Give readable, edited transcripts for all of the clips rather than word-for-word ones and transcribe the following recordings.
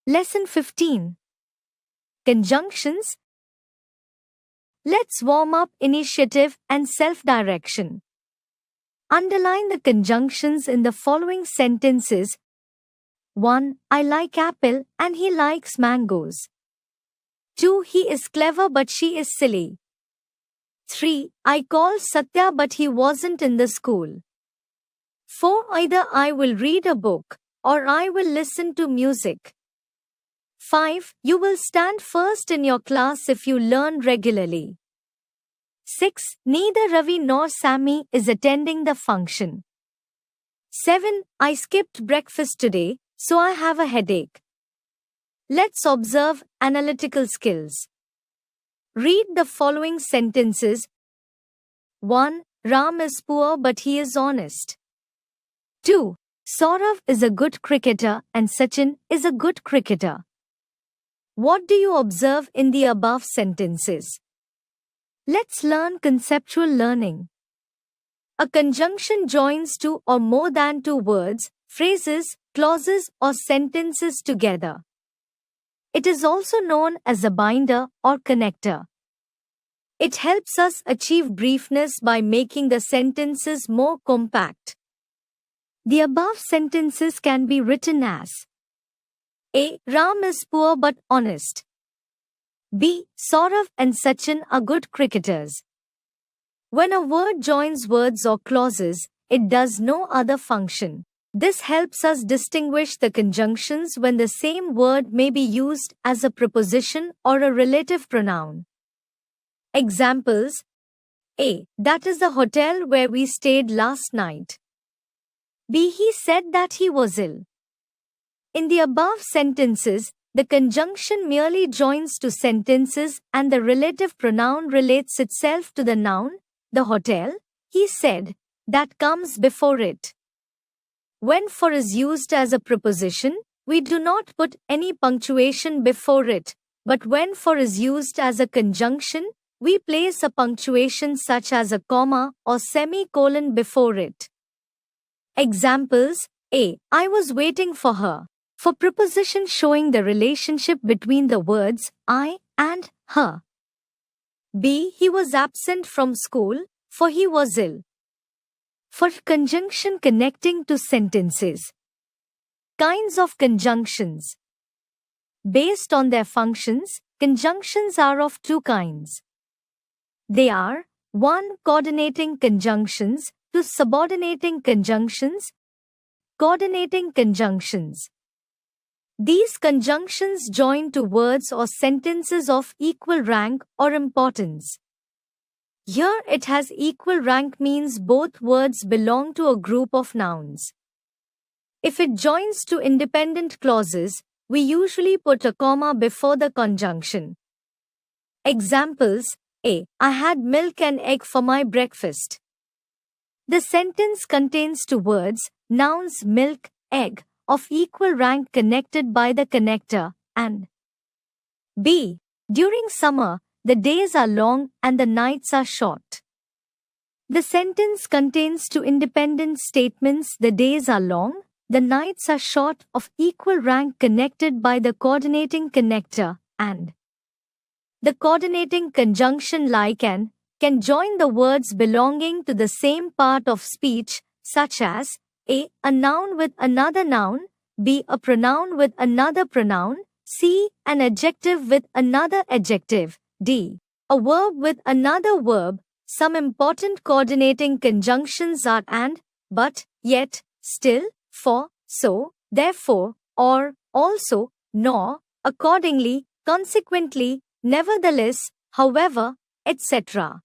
Lesson 15. Conjunctions. Let's warm up initiative and self-direction. Underline the conjunctions in the following sentences. 1. I like apple and he likes mangoes. 2. He is clever but she is silly. 3. I called Satya but he wasn't in the school. 4. Either I will read a book or I will listen to music. 5. You will stand first in your class if you learn regularly. 6. Neither Ravi nor Sammy is attending the function. 7. I skipped breakfast today, so I have a headache. Let's observe analytical skills. Read the following sentences. 1. Ram is poor but he is honest. 2. Saurav is a good cricketer and Sachin is a good cricketer. What do you observe in the above sentences? Let's learn conceptual learning. A conjunction joins two or more than two words, phrases, clauses, or sentences together. It is also known as a binder or connector. It helps us achieve briefness by making the sentences more compact. The above sentences can be written as A. Ram is poor but honest. B. Saurav and Sachin are good cricketers. When a word joins words or clauses, it does no other function. This helps us distinguish the conjunctions when the same word may be used as a preposition or a relative pronoun. Examples. A. That is the hotel where we stayed last night. B. He said that he was ill. In the above sentences, the conjunction merely joins two sentences and the relative pronoun relates itself to the noun, the hotel, he said, that comes before it. When for is used as a preposition, we do not put any punctuation before it, but when for is used as a conjunction, we place a punctuation such as a comma or semicolon before it. Examples. A. I was waiting for her. For preposition showing the relationship between the words I and her. B. He was absent from school, for he was ill. For conjunction connecting two sentences. Kinds of conjunctions. Based on their functions, conjunctions are of two kinds. They are 1. Coordinating conjunctions, 2. Subordinating conjunctions. Coordinating conjunctions. These conjunctions join two words or sentences of equal rank or importance. Here it has equal rank means both words belong to a group of nouns. If it joins two independent clauses, we usually put a comma before the conjunction. Examples. A. I had milk and egg for my breakfast. The sentence contains two words, nouns milk, egg, of equal rank connected by the connector, and B. During summer, the days are long and the nights are short. The sentence contains two independent statements, the days are long, the nights are short, of equal rank connected by the coordinating connector, and the coordinating conjunction like and can join the words belonging to the same part of speech, such as A. A noun with another noun, B. A pronoun with another pronoun, C. An adjective with another adjective, D. A verb with another verb. Some important coordinating conjunctions are and, but, yet, still, for, so, therefore, or, also, nor, accordingly, consequently, nevertheless, however, etc.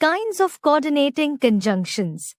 Kinds of coordinating conjunctions.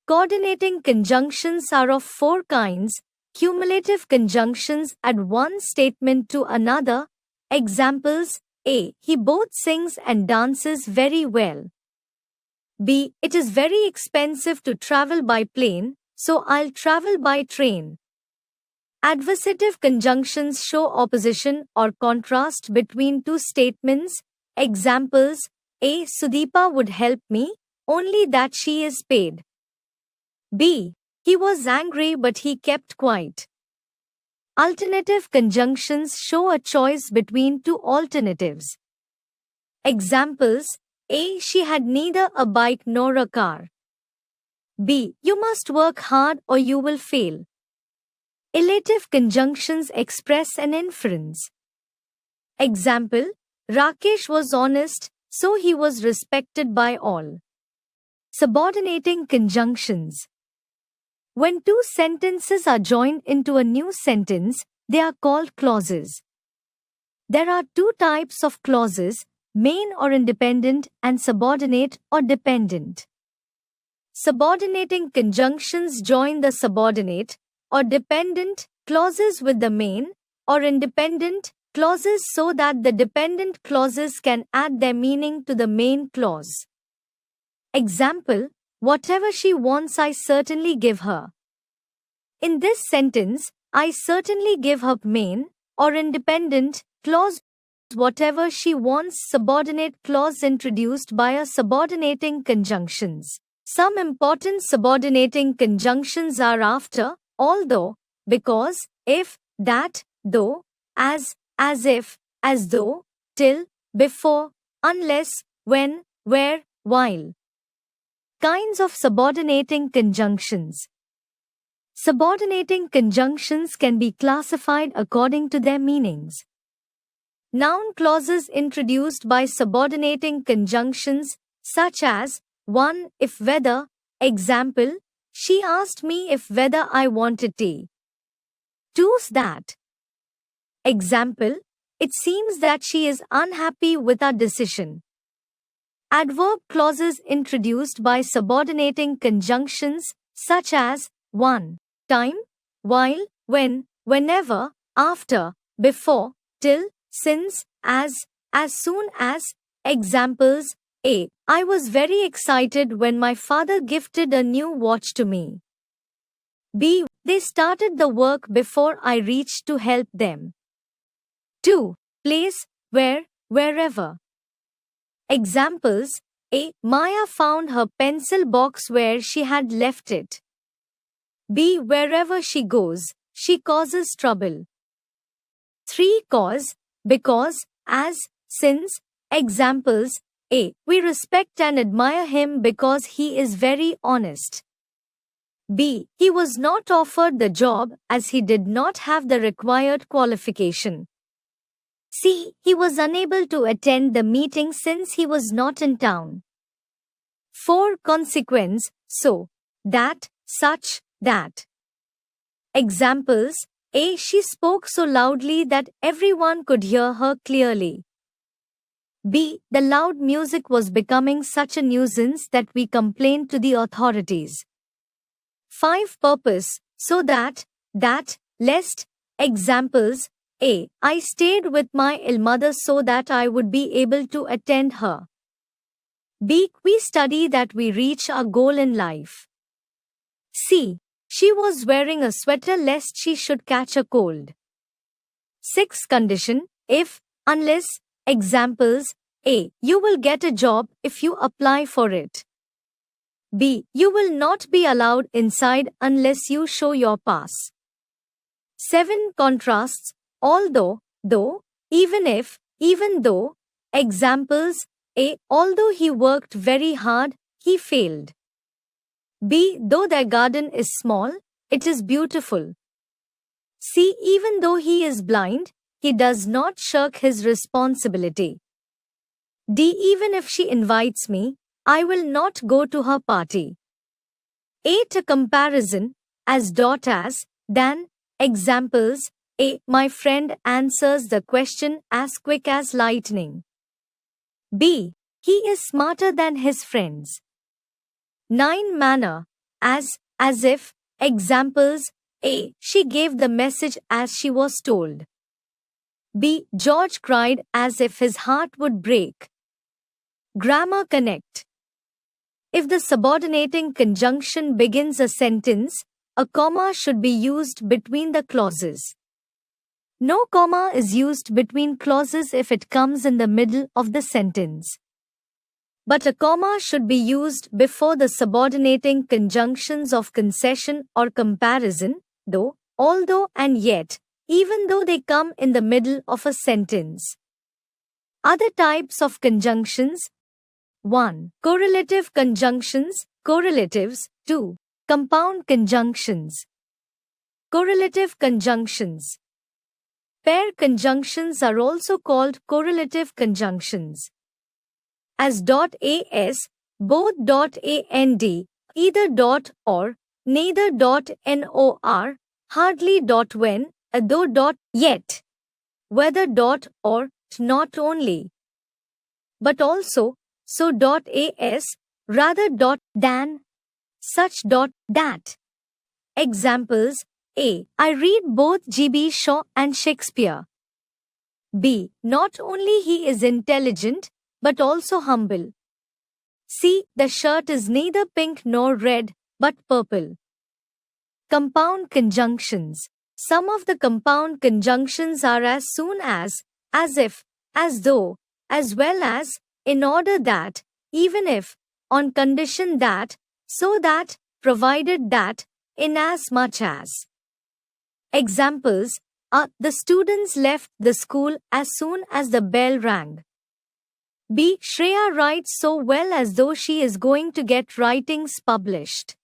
Coordinating conjunctions are of four kinds. Cumulative conjunctions add one statement to another. Examples. A. He both sings and dances very well. B. It is very expensive to travel by plane, so I'll travel by train. Adversative conjunctions show opposition or contrast between two statements. Examples. A. Sudeepa would help me, only that she is paid. B. He was angry but he kept quiet. Alternative conjunctions show a choice between two alternatives. Examples: A. She had neither a bike nor a car. B. You must work hard or you will fail. Elative conjunctions express an inference. Example: Rakesh was honest, so he was respected by all. Subordinating conjunctions. When two sentences are joined into a new sentence, they are called clauses. There are two types of clauses: main or independent and subordinate or dependent. Subordinating conjunctions join the subordinate or dependent clauses with the main or independent clauses so that the dependent clauses can add their meaning to the main clause. Example: Whatever she wants, I certainly give her. In this sentence, I certainly give her main or independent clause. Whatever she wants subordinate clause introduced by a subordinating conjunctions. Some important subordinating conjunctions are after, although, because, if, that, though, as if, as though, till, before, unless, when, where, while. Kinds of subordinating conjunctions. Subordinating conjunctions can be classified according to their meanings. Noun clauses introduced by subordinating conjunctions, such as 1. If whether. Example: She asked me if whether I wanted tea. 2. That. Example: It seems that she is unhappy with our decision. Adverb clauses introduced by subordinating conjunctions, such as 1. Time, while, when, whenever, after, before, till, since, as soon as. Examples: A. I was very excited when my father gifted a new watch to me. B. They started the work before I reached to help them. 2. Place, where, wherever. Examples: A. Maya found her pencil box where she had left it. B. Wherever she goes, she causes trouble. 3. Cause, because, as, since. Examples: A. We respect and admire him because he is very honest. B. He was not offered the job as he did not have the required qualification. C. He was unable to attend the meeting since he was not in town. 4. Consequence, so, that, such, that. Examples: A. She spoke so loudly that everyone could hear her clearly. B. The loud music was becoming such a nuisance that we complained to the authorities. 5. Purpose, so that, lest. Examples: A. I stayed with my ill mother so that I would be able to attend her. B. We study that we reach our goal in life. C. She was wearing a sweater lest she should catch a cold. 6. Condition, if, unless. Examples: A. You will get a job if you apply for it. B. You will not be allowed inside unless you show your pass. 7. Contrasts, although, though, even if, even though. Examples: A. Although he worked very hard, he failed. B. Though their garden is small, it is beautiful. C. Even though he is blind, he does not shirk his responsibility. D. Even if she invites me, I will not go to her party. 8. A comparison, as, than. Examples: A. My friend answers the question as quick as lightning. B. He is smarter than his friends. 9. Manner, as if. Examples: A. She gave the message as she was told. B. George cried as if his heart would break. Grammar connect. If the subordinating conjunction begins a sentence, a comma should be used between the clauses. No comma is used between clauses if it comes in the middle of the sentence. But a comma should be used before the subordinating conjunctions of concession or comparison, though, although and yet, even though they come in the middle of a sentence. Other types of conjunctions: 1. Correlative conjunctions, correlatives. 2. Compound conjunctions. Correlative conjunctions. Pair conjunctions are also called correlative conjunctions. As .as, both .and, either or, neither nor, hardly when, though yet, whether or, not only, but also, so .as, rather than, such that. Examples: A. I read both G.B. Shaw and Shakespeare. B. Not only he is intelligent, but also humble. C. The shirt is neither pink nor red, but purple. Compound conjunctions. Some of the compound conjunctions are as soon as if, as though, as well as, in order that, even if, on condition that, so that, provided that, in as much as. Examples are: the students left the school as soon as the bell rang. B. Shreya writes so well as though she is going to get writings published.